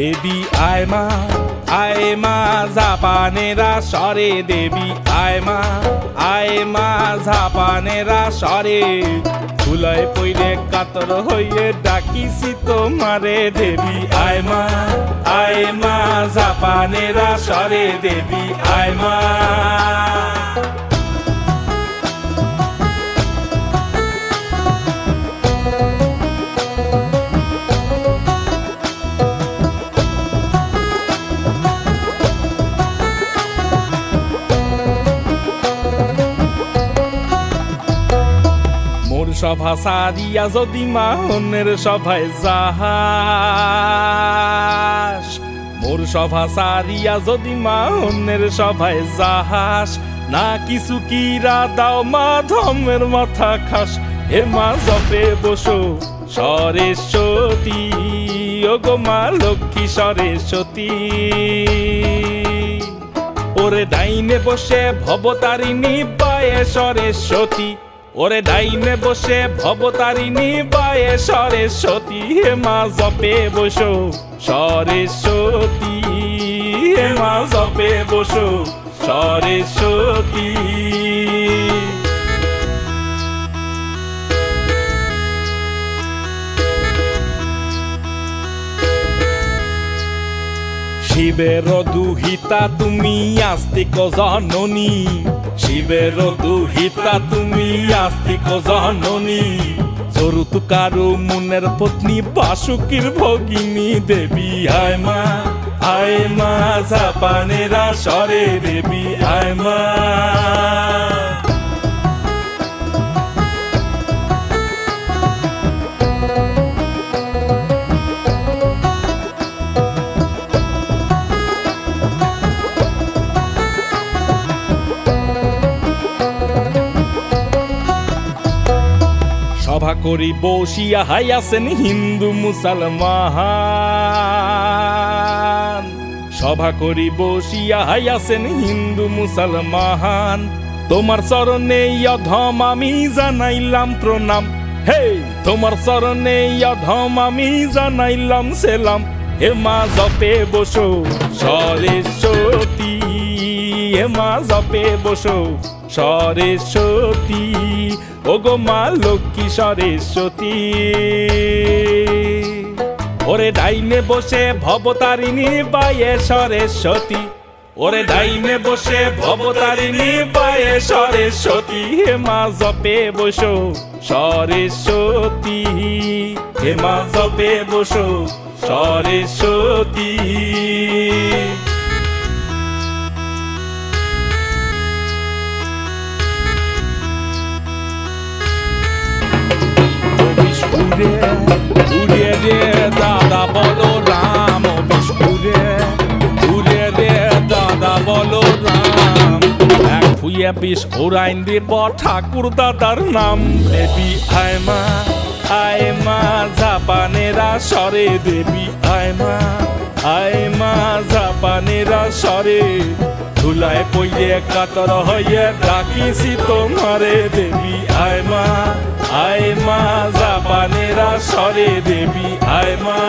দেবী আয় মা জাপানেরা সরে দেবী আয় মা জাপানেরা সরে ধুলায় পইরে কাতর হইয়ে ডাকিছি তোমারে দেবী আয় মা জাপানেরা সরে দেবী আয় মা। সভা সারিয়া যদি মাহনের সভায় যাহাস, মোর সভা সারিয়া যদি মাহনের সভায় যাহাস, না কিছু কিরা দাও মা ধমের মাথা খাস। হে মা জপে বসো সরেস্বতী, ও গো মা লক্ষ্মী সরেস্বতী। ওরে ডাইনে বসে ভবতারিণী বায়ে সরেস্বতী, ওরে ডাইনে বসে ভবতারিণী বায়ে সরেস্বতী। হে মা জপে বসো সরেস্বতী, হে মা জপে বসো সরেস্বতী। শিবের দুহিতা তুমি আস্তিক জননী, শিবের দুহিতা তুমি আস্তিক জননী। সরুতুকারু মুনের পত্নী বাসুকীর ভগিনী দেবী আয় মা জাপানেরা সরে দেবী আয় মা। সভা করি বসিয়া হাইয়াছেন হিন্দু মুসলমান, সভা করি বসিয়া হাইয়াছেন হিন্দু মুসলমান। তোমার চরণে অধম আমি জানাইলাম প্রণাম, হে তোমার চরণে অধম আমি জানাইলাম সেলাম। হে মা জপে বসো সরেস্বতী, হে মা জপে বসো সরেস্বতী, ও গো মা লক্ষ্মী সরেস্বতী। ওরে ডাইনে বসে ভবতারিণী বায়ে সরেস্বতী, ওরে ডাইনে বসে ভবতারিণী বায়ে সরেস্বতী। হে মা জপে বসো সরেস্বতী, হে মা জপে বসো সরেস্বতী। উড়ে রে দাদা বলো রাম, উড়ে রে দাদা বলো রাম। এক ফুয়ে বিষ ওরাইন দেব ঠাকুর দাদার নাম। দেবী আয় মা জাপানেরা সরে দেবী আয় মা জাপানেরা সরে ধুলায় পইয়ে কাতর হইয়ে ডাকিছি তোমারে দেবী আয় মা জাপানেরা সরে দেবী আয় মা।